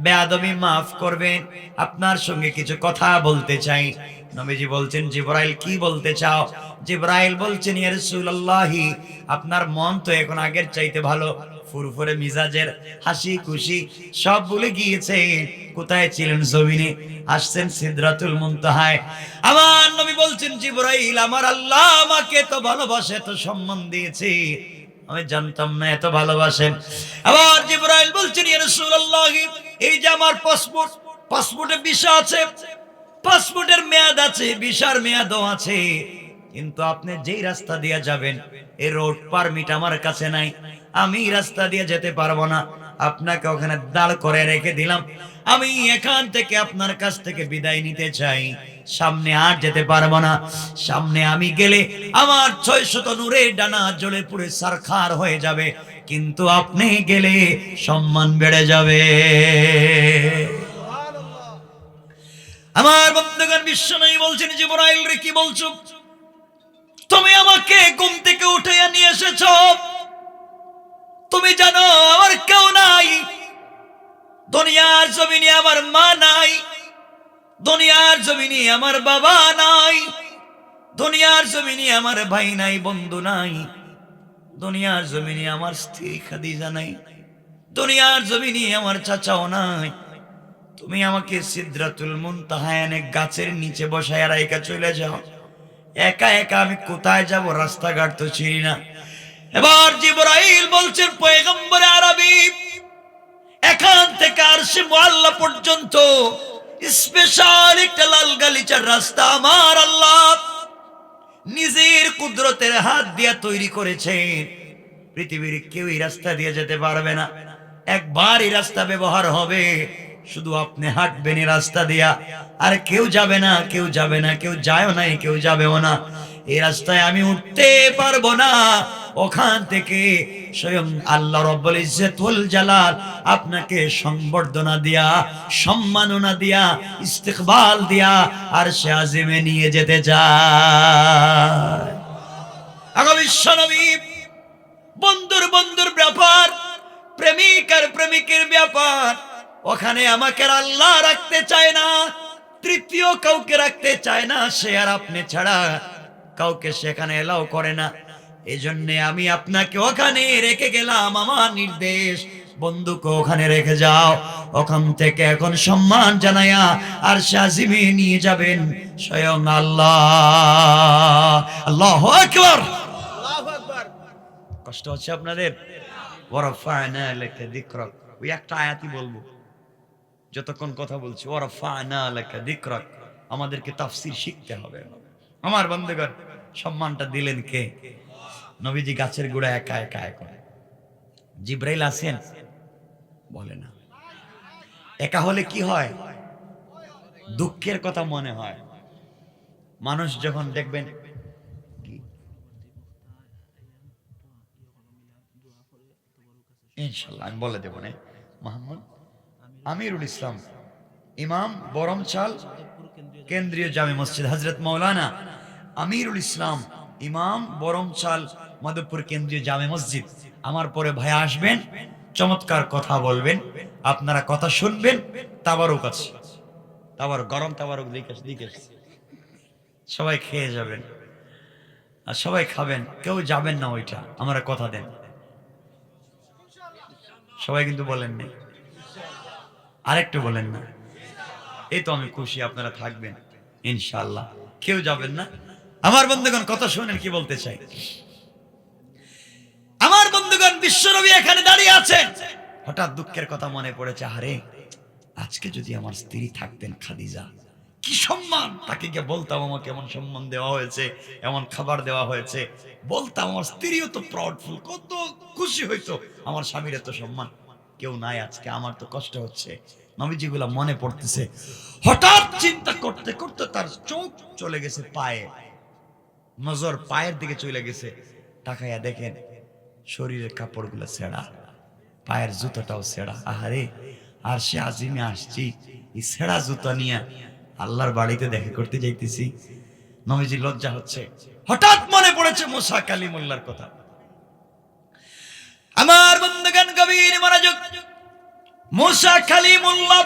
বেয়াদবি মাফ করবেন, আপনার সঙ্গে কিছু কথা বলতে চাই। নবীজি বলছেন, জিবরাইল কি বলতে চাও? জিবরাইল বলছেন, ইয়া রাসূলুল্লাহ, আপনার মন তো এখন আগের চাইতে ভালো, ফুরফুরে মিজাজের, হাসি খুশি সব ভুলে গিয়েছে। কোথায় ছিলেন? জমিনে। আসছেন সিদরাতুল মুনতাহায়। আমার নবী বলছেন, জিবরাইল, আমার আল্লাহ আমাকে তো ভালোবাসে, তো সম্মান দিয়েছে, আমি জানতাম না এত ভালোবাসেন। আবার জিবরাইল বলছেন, ইয়া রাসূলুল্লাহ, এই যে আমার পাসপোর্ট, পাসপোর্টে ভিসা আছে, পাসপোর্টের মেয়াদ আছে, ভিসার মেয়াদও আছে, কিন্তু আপনি যেই রাস্তা দিয়ে যাবেন এই রোড পারমিট আমার কাছে নাই, আমি রাস্তা দিয়ে যেতে পারবো না, আপনাকে ওখানে দাঁড় করে রেখে দিলাম। আমি এখান থেকে আপনার কাছ থেকে বিদায় নিতে চাই, সামনে আর যেতে পারবো না। সামনে আমি গেলে আমার 600 নূরে ডানা জ্বলে পুড়ে সারখার হয়ে যাবে, কিন্তু আপনি গেলে সম্মান বেড়ে যাবে। আমার বন্ধুগণ, বিশ্বনবী বলছেন, জিবরাইল রে কি বলছো? তুমি আমাকে ঘুম থেকে উঠাইয়া নিয়ে এসেছো, তুমি জানো আমার কেউ নাই, দুনিয়ার জমিনে আমার মা নাই, দুনিয়ার জমিনে আমার বাবা নাই, দুনিয়ার জমিনে আমার ভাই নাই, বন্ধু নাই, দুনিয়ার জমিনে আমার স্ত্রী খাদিজা নাই, দুনিয়ার জমিনে আমার চাচাও নাই। তুমি আমাকে সিদরাতুল মুনতাহায় গাছের নিচে বসায় রাইখা চলে যাও, একা একা আমি কোথায় যাব, রাস্তাঘাট তো চিনি না। এবার জিবরাইল বলছেন, পয়গম্বরে আরবি, এখান থেকে আরশে মুআল্লা পর্যন্ত স্পেশাল একটা লাল গালিচার রাস্তা আমার আল্লাহ নিজের কুদরতের হাত দিয়ে তৈরি করেছেন। পৃথিবীর কেউ এই রাস্তা দিয়ে যেতে পারবে না। একবার এই রাস্তা ব্যবহার হবে, শুধু আপনি হাঁটবেন এই রাস্তা দিয়া, আর কেউ যাবে না, কেউ যাবে না, কেউ যায়ও নাই, কেউ যাবেও না। এই রাস্তায় আমি উঠতে পারবো না। ওখান থেকে স্বয়ং আল্লাহ রাব্বুল ইজ্জত ওয়াল জালাল আপনাকে সংবর্ধনা দিয়া, সম্মাননা দিয়া, ইস্তিকবাল দিয়া আরশে আজিমে নিয়ে যেতে চায়। আগো বিশ্বনবী, বন্ধুর বন্ধুর ব্যাপার, প্রেমিক আর প্রেমিকের ব্যাপার। ওখানে আমাকে আল্লাহ রাখতে চায় না, তৃতীয় কাউকে রাখতে চায় না, সে আর আপনি ছাড়া কাউকে সেখানে এলাও করে না। এজন্য আমি আপনাকে ওখানে রেখে গেলাম, আমার নির্দেশ, বন্ধুকে ওখানে রেখে যাও। ওখান থেকে এখন সম্মান জানায়া আর শাজিমে নিয়ে যাবেন স্বয়ং আল্লাহ। আল্লাহু আকবার, আল্লাহু আকবার। কষ্ট হচ্ছে আপনাদের? ওয়ারাফা'না লাকা যিকরাক, ওই একটা আয়াতই বলবো যতক্ষণ কথা বলছি। ওয়ারাফা'না লাকা যিকরাক, আমাদেরকে তাফসীর শিখতে হবে। আমার বন্ধুগণ, সম্মানটা দিলেন কে? নবীজি গাছের গোড়া একা একা একা। জিবরাইল আছেন? বলে না। একা হলে কি হয়? দুঃখের কথা মনে হয়। মানুষ যখন দেখবেন, ইনশাআল্লাহ আমি বলে দেব না, মোহাম্মদ আমিরুল ইসলাম, ইমাম বরমচাল কেন্দ্রীয় জামে মসজিদ, হযরত মাওলানা আমিরুল ইসলাম, ইমাম বরমচাল মাধবপুর কেন্দ্রীয় জামে মসজিদ। আমার পরে ভাই আসবেন, চমৎকার কথা বলবেন, আপনারা কথা শুনবেন। তাবারুক আছে, তাবারুক, গরম তাবারুক দিকে সবাই খেয়ে যাবেন, আর সবাই খাবেন, কেউ যাবেন না ওইটা, আমরা কথা দেন। সবাই কিন্তু বলেন নেই, আরেকটু বলেন না। এই তো আমি খুশি, আপনারা থাকবেন ইনশাআল্লাহ, কেউ যাবেন না। আমার বন্ধুগণ, কথা শুনেন কি বলতে চাই। আমার বন্ধুগণ, বিশ্বনবী এখানে দাঁড়িয়ে আছেন, হঠাৎ দুঃখের কথা মনে পড়েছে। আরে আজকে যদি আমার স্ত্রী থাকতেন খাদিজা, কি সম্মান, তাকে গিয়ে বলতাম আমাকে এমন সম্মান দেওয়া হয়েছে, এমন খাবার দেওয়া হয়েছে, বলতাম, আমার স্ত্রীও তো প্রাউডফুল, কত খুশি হইতো, আমার স্বামীর এত সম্মান। কেউ নাই আজকে, আমার তো কষ্ট হচ্ছে। নবীজিগুলা মনে পড়তেছে। হঠাৎ চিন্তা করতে করতে তার চোখ চলে গেছে পায়ে, নজর পায়ের দিকে চলে গেছে। তাকাইয়া দেখেন শরীরের কাপড়গুলো ছেঁড়া, পায়ের জুতোটাও ছেঁড়া। আহারে, আর সে আজিমে আসছি, এই ছেঁড়া জুতো নিয়ে আল্লাহর বাড়িতে দেখা করতে যাইতেছি। নবীজি লজ্জা হচ্ছে। হঠাৎ মনে পড়েছে মুসা কালিমুল্লাহর কথা। আমার বন্ধুগণ, গভীর মনোযোগ। মুসা কালিমুল্লাহ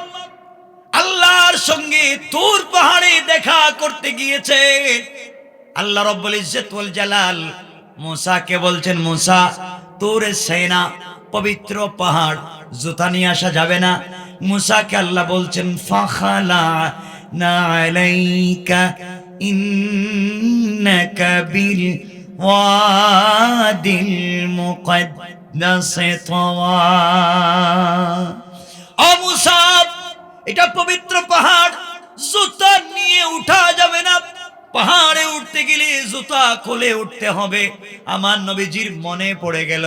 আল্লাহর সঙ্গে তুর পাহাড়ে দেখা করতে গিয়েছে। আল্লাহ রাব্বুল ইজ্জত ওয়াল জালাল মুসাকে বলছেন, মুসা, তুর সেনা পবিত্র পাহাড়, জুতা নিয়ে আসা যাবে না। মুসাকে আল্লাহ বলছেন, ফাখালা না আলাইকা ইন্নাকা বিল ওয়াদিল মুকদ্দাস তাওয়া। ও মুসা, এটা পবিত্র পাহাড়, জুতা নিয়ে উঠা যাবে না। পাহাড়ে উঠতে গেলে জুতা খুলে উঠতে হবে। আমার নবীজির মনে পড়ে গেল,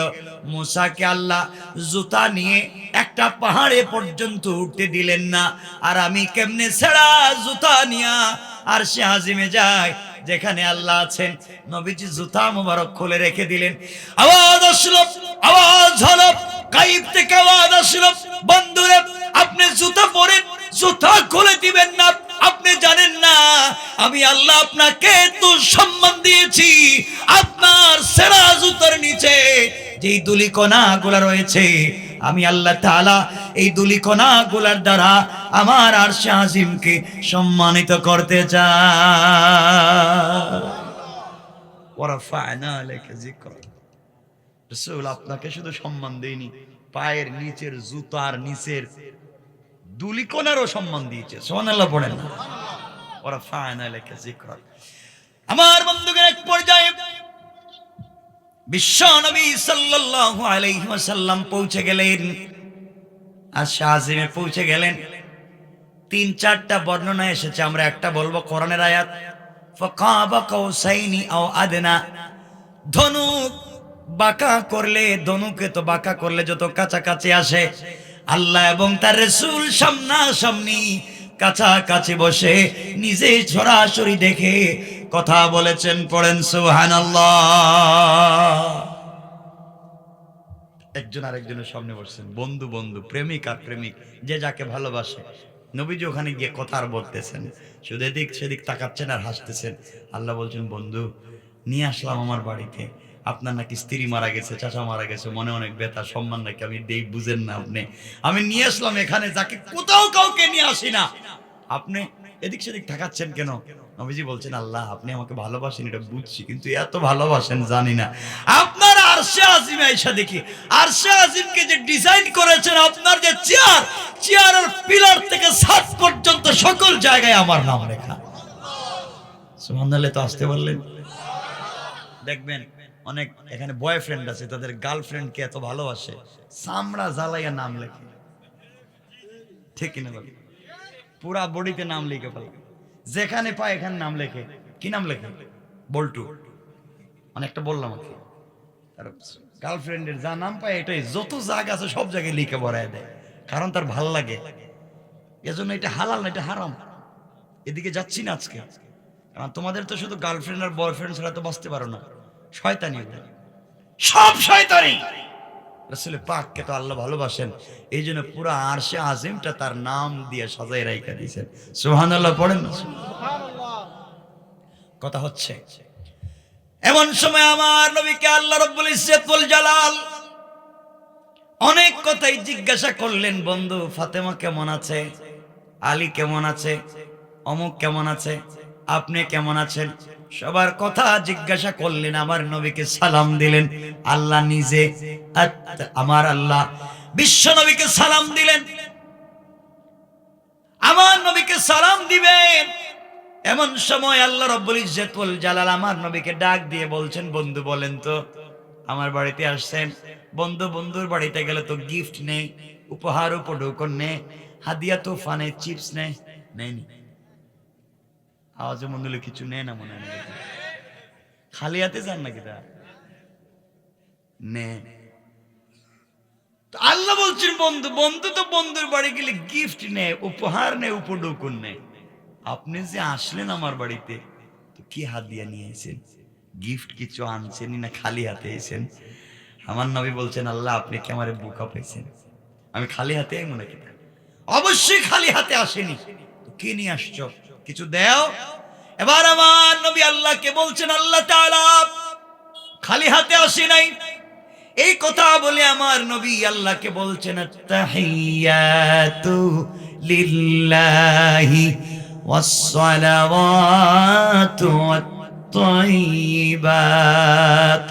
মুসাকে আল্লাহ জুতা নিয়ে একটা পাহাড়ে পর্যন্ত উঠতে দিলেন না, আর আমি কেমনে ছেঁড়া জুতা নিয়া আর সে আজিমে যায় যেখানে আল্লাহ আছেন। নবীজি জুতা মুবারক খুলে রেখে দিলেন। আওয়াজ আসলো, আওয়াজ হলো, গায়েব থেকে আওয়াজ আসলো, বন্ধুরা আপনি জুতা পরেন, জুতা খুলে দিবেন না। আপনি জানেন না আমি আল্লাহ আপনাকে তো সম্মান দিয়েছি, আপনার সেরা জুতার নিচে যেই ধূলিকণা গুলা রয়েছে, আমি আল্লাহ তাআলা এই ধূলিকণা গুলার দ্বারা আমার আরশে আজিমকে সম্মানিত করতে চাই। ওয়ারাফা'না লাকা যিকরাক, রাসূল আপনাকে শুধু সম্মান দেইনি, পায়ের নিচের জুতার নিচের ধূলিকণারও সম্মান দিয়েছে। সুবহানাল্লাহ পড়েন না। ওয়ারাফা'না লাকা যিকরাক। আমার বন্ধুগণ, এক পর্যায়ে বিশ্ব নবী সাল্লাল্লাহু আলাইহি ওয়াসাল্লাম পৌঁছে গেলেন, আরশে আজিমে পৌঁছে গেলেন। ৩-৪টা বর্ণনা এসেছে, আমরা একটা বলবো কোরআনের আয়াত, ফাকাবা কাউসাইনি আও আদনা। ধনুক বাঁকা করলে, ধনুকে তো বাঁকা করলে যত কাছাকাছি আসে, আল্লাহ এবং তার রাসূল সামনাসামনি কাছাকাছি বসে নিজে সরাসরি দেখে কথা বলেছেন। পড়েন সুবহানাল্লাহ। একজন আরেকজনের সামনে বসছেন, বন্ধু বন্ধু, প্রেমিক আর প্রেমিক, যে যাকে ভালোবাসে। নবীজি ওখানে গিয়ে কথা আর বলতেছেন, শুধু এদিক সেদিক তাকাচ্ছেন আর হাসতেছেন। আল্লাহ বলছেন, বন্ধু নিয়ে আসলাম আমার বাড়িতে, আপনার নাকি স্ত্রী মারা গেছে, চাচা মারা গেছে, মনে অনেক ব্যথা, সম্মান নাকি আমি দেই, বুঝেন না আপনি। আমি নিয়ে আসলাম এখানে, যাকে কোথাও কাউকে নিয়ে আসি না, আপনি এদিক সেদিক তাকাচ্ছেন কেন? নবীজি বলছেন, আল্লাহ আপনি আমাকে ভালোবাসেন এটা বুঝছি, কিন্তু এত ভালোবাসেন জানি না। আপনার আরশে আজিমে আয়েশা দেখি, আরশে আজিমকে যে ডিজাইন করেছেন, আপনার যে চেয়ার, চেয়ারের পিলার থেকে ছাদ পর্যন্ত সকল জায়গায় আমার নাম লেখা। সুবহানাল্লাহ। তো আসতে বললেন। দেখবেন অনেক এখানে বয়ফ্রেন্ড আছে, তাদের গার্লফ্রেন্ডকে এত ভালোবাসে, চামড়া জ্বালাইয়া নাম লেখে, ঠিক কিনা বল? পুরা বডিতে নাম লিখে ফেলে, যেখানে পায় এখানে নাম লেখে। কি নাম লেখে? বল্টু। অনেকটা বললাম আর কি। তার গার্লফ্রেন্ডের যা নাম পায় এটাই, যত জায়গা আছে সব জায়গায় লিখে ভরায় দেয়, কারণ তার ভাল লাগে। এজন্য এটা হালাল না, এটা হারাম। এদিকে যাচ্ছি না আজকে, কারণ তোমাদের তো শুধু গার্লফ্রেন্ড আর বয়ফ্রেন্ড ছাড়া তো বাঁচতে পারো না। শয়তানি, সব শয়তানি। রাসূল পাককে তো আল্লাহ ভালোবাসেন, এই জন্য পুরো আরশে আজিমটা তার নাম দিয়ে সাজায় রাইখা দিয়েছেন। সুবহানাল্লাহ পড়েন না? কথা হচ্ছে, এমন সময় আমার নবীকে আল্লাহ রাব্বুল ইজ্জত ওয়াল জালাল অনেক কথাই জিজ্ঞাসা করলেন। বন্ধু ফাতেমা কেমন আছে, আলী কেমন আছে, অমুক কেমন আছে, আপনি কেমন আছেন, সবার কথা জিজ্ঞাসা করলেন। আমার নবীকে সালাম দিলেন। আল্লাহ নিজে, আমার আল্লাহ বিশ্ব নবীকে সালাম দিলেন। আমার নবীকে সালাম দিবেন, এমন সময় আল্লাহ রাব্বুল ইজ্জত ওয়াল জালাল আমার নবীকে ডাক দিয়ে বলছেন, বন্ধু বলেন তো, আমার বাড়িতে আসছেন, বন্ধু বন্ধুর বাড়িতে গেলে তো গিফট নেই, উপহার উপঢৌকন নেই, হাদিয়া তোফা নেই, চিপস নেই, নেয়নি। আওয়াজে মনে হলো কিছু নেই না, মনে হয় খালি হাতে যান নাকি তা নে। আল্লাহ বলছেন, বন্ধু বন্ধু তো বন্ধুর বাড়ি গেলে গিফট নেই, উপহার নেই, উপঢৌকন নেই। আপনি যে আসলেন আমার বাড়িতে, তো কি হাদিয়া নিয়ে এসেছেন? গিফট কিছু আনছেন না, খালি হাতে এসেছেন? আমার নবী বলছেন, আল্লাহ আপনি কি আমারে বোকা পাইছেন? আমি খালি হাতে মনে কি? অবশ্যই খালি হাতে আসেনি। তো কি নিয়ে আসছো? কিছু দেও। এবার আমার নবী আল্লাহকে বলছেন, আল্লাহ তাআলা খালি হাতে আসি নাই। এই কথা বলে আমার নবী আল্লাহকে বলছেন, আত-তাহিয়াতু লিল্লাহি ওয়াস-সালাওয়াতু ওয়াত-তাইয়্যিবাত।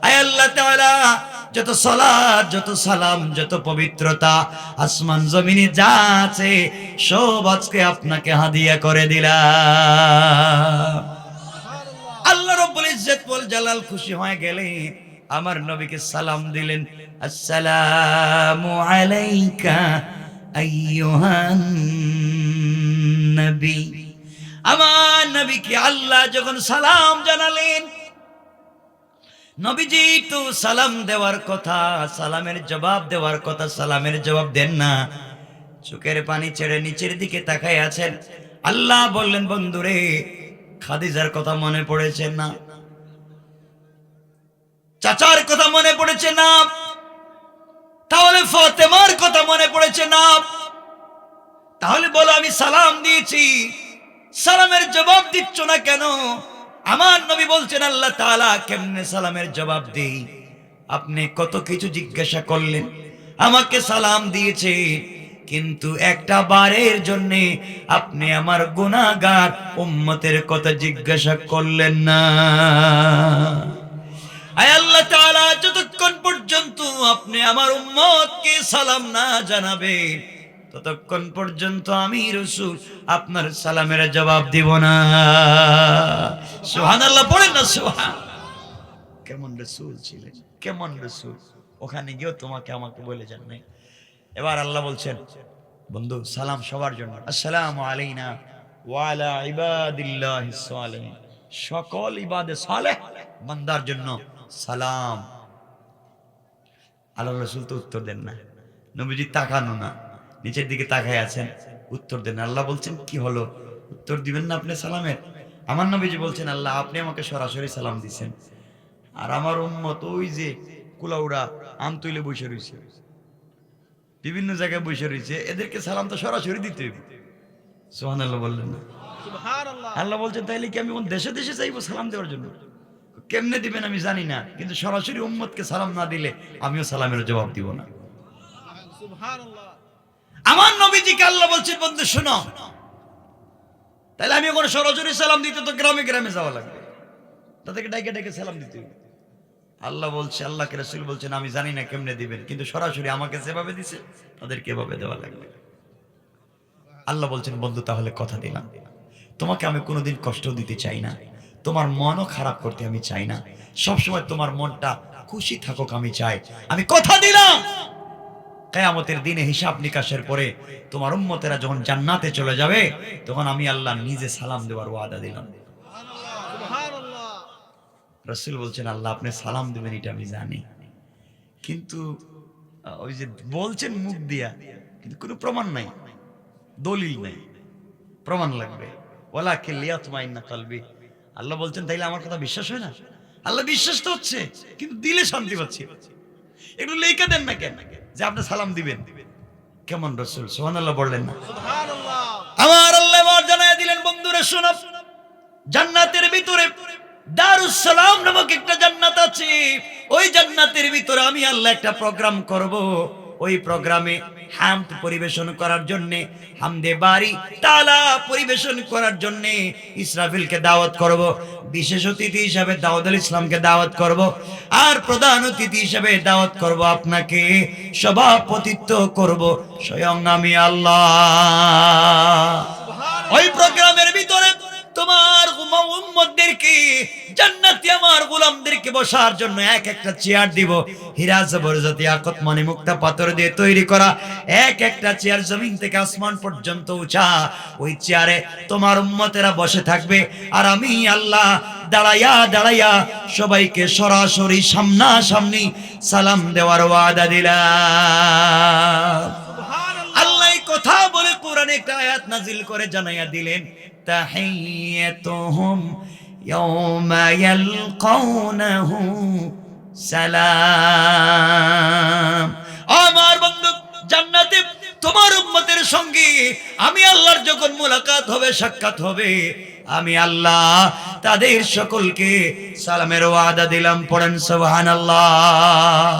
আয় আল্লাহ তাআলা, যত সালাত, যত সালাম, যত পবিত্রতা আসমান জমিনে যা আছে সব আজকে আপনাকে হাদিয়া করে দিলাম। আল্লাহ রাব্বুল ইজ্জত ওয়াল জালাল খুশি হয়ে গেলেন, আমার নবীকে সালাম দিলেন, আসসালামু আলাইকা আইয়ুহান নবী। আমার নবীকে আল্লাহ যখন সালাম জানালেন, নবীজি তো সালাম দেওয়ার কথা, সালামের জবাব দেওয়ার কথা, সালামের জবাব দেন না, চোখের পানি ছেড়ে নিচের দিকে তাকায় আছেন। আল্লাহ বললেন, বন্ধুরে খাদিজার কথা মনে পড়েছে না? চাচার কথা মনে পড়েছে না? তাহলে ফাতেমার কথা মনে পড়েছে না? তাহলে বলো আমি সালাম দিয়েছি, সালামের জবাব দিচ্ছ না কেন? আমার নবী বলছেন, আল্লাহ তাআলা কেমনে সালামের জবাব দেই? আপনি কত কিছু জিজ্ঞাসা করলেন, আমাকে সালাম দিয়েছে, কিন্তু একটা বারের জন্য আপনি আমার গুনাহগার উম্মতের কথা জিজ্ঞাসা করলেন না। আয় আল্লাহ তাআলা, যতক্ষণ পর্যন্ত আপনি আমার উম্মতকে সালাম না জানাবে, ততক্ষণ পর্যন্ত আমি রাসূল আপনার সালামের জবাব দিব না। সুবহানাল্লাহ পড়েন না সুবহান। কেমন রাসূল ছিলেন, কেমন রাসূল, ওখানে গিয়েও তোমাকে আমাকে বলে যান নাই। এবার আল্লাহ বলছেন বন্ধু সালাম সবার জন্য, আসসালামু আলাইনা ওয়া আলা ইবাদিল্লাহিস সালিহিন, সকল ইবাদে সালেহ বান্দার জন্য সালাম। আল্লাহ রাসূল তো উত্তর দেন না, নবীজি তাকানো না, নিচের দিকে তাকায় আছেন, উত্তর দেন। আল্লাহ বলছেন কি হলো, উত্তর দিবেন না আপনি সালামের? আমার নবীজি বলছেন আল্লাহ আপনি আমাকে সরাসরি সালাম দিছেন, আর আমার উম্মত ওই যে কুলাউড়া আম তুলে বসে রয়েছে, বিভিন্ন জায়গায় বসে রয়েছে, এদেরকে সালাম তো সরাসরি দিতে হবে। সুবহানাল্লাহ বললেন না? সুবহানাল্লাহ। আল্লাহ বলছেন তাইলে কি আমি কোন দেশে দেশে চাইবো সালাম দেওয়ার জন্য? কেমনে দিবেন আমি জানি না, কিন্তু সরাসরি উম্মতকে সালাম না দিলে আমিও সালামের জবাব দিব না। সুবহানাল্লাহ। আমার নবীজিকে আল্লাহ বলছেন বন্ধু শোনো, তাহলে আমি ওখানে সরাসরি সালাম দিতে তো গ্রামে গ্রামে যাওয়া লাগবে, তাদেরকে ডাইকে ডাইকে সালাম দিতে হবে। আল্লাহ বলছে, আল্লাহকে রাসূল বলছেন আমি জানি না কেমনে দিবেন, কিন্তু সরাসরি আমাকে যেভাবে দিছে তাদেরকে এভাবে দেওয়া লাগবে। আল্লাহ বলছেন বন্ধু তাহলে কথা দিলাম, তোমাকে আমি কোনোদিন কষ্ট দিতে চাই না, তোমার মনও খারাপ করতে আমি চাই না, সবসময় তোমার মনটা খুশি থাকুক আমি চাই। আমি কথা দিলাম কিয়ামতের দিনে হিসাব নিকাশের পরে তোমার উম্মতেরা যখন জান্নাতে চলে যাবে তখন আমি আল্লাহ নিজে সালাম দেওয়ার ওয়াদা দিলাম। সুবহানাল্লাহ। রাসূল বলছেন আল্লাহ আপনি সালাম দিবেন এটা আমি জানি, কিন্তু ওই যে বলছেন মুখ দিয়া, কিন্তু কোনো প্রমাণ নাই, দলিল নাই, প্রমাণ লাগবে। ওয়ালাকিন লিয়াতমাইন্না কলবি। আল্লাহ বলছেন তাইলে আমার কথা বিশ্বাস হয় না? আল্লাহ বিশ্বাস তো হচ্ছে, কিন্তু দিলে শান্তি পাচ্ছি। একটু লেখা দেন না কেন যে আপনি সালাম দিবেন? কেমন রাসূল, সুবহানাল্লাহ বললেন না? সুবহানাল্লাহ। আমার আল্লাহ এবার জানায় দিলেন বন্ধুরা শোনো, জান্নাতের ভিতরে দারুস সালাম নামক একটা জান্নাত আছে, ওই জান্নাতের ভিতরে আমি আল্লাহ একটা প্রোগ্রাম করব। ওই প্রোগ্রামে হামদ পরিবেশন করার জন্য, হামদে বারি তাআলা পরিবেশন করার জন্য ইসরাফিলকে দাওয়াত করব, বিশেষ অতিথি হিসেবে দাউদ ইসলামকে দাওয়াত করব, আর প্রধান অতিথি হিসেবে দাওয়াত করব আপনাকে, সভাপতিত্ব করব স্বয়ং আমি আল্লাহ। ওই প্রোগ্রামের ভিতরে তোমার উম্মতদেরকে, জান্নাতি আমার গোলামদেরকে বসার জন্য এক একটা চেয়ার দিব, হীরা জবরদস্তি আকত মানে মুক্তা পাথর দিয়ে তৈরি করা এক একটা চেয়ার, জমিন থেকে আসমান পর্যন্ত উঁচা। ওই চেয়ারে তোমার উম্মতেরা বসে থাকবে, আর আমি আল্লাহ দাঁড়াইয়া দাঁড়াইয়া সবাইকে সরাসরি সামনাসামনি সালাম দেওয়ার ওয়াদা দিলাম। আল্লাহ কথা বলে কোরআনে একটা আয়াত নাজিল করে জানাইয়া দিলেন, তাহিয়াতুহুম ইয়াওমা ইয়ালকাউনাহু সালাম। আমার বন্ধু জান্নাতে তোমার উম্মতের সঙ্গে আমি আল্লাহর যখন মুলাকাত হবে, সাক্ষাৎ হবে, আমি আল্লাহ তাদের সকলকে সালামের ওয়াদা দিলাম। পড়েন সুবহানাল্লাহ।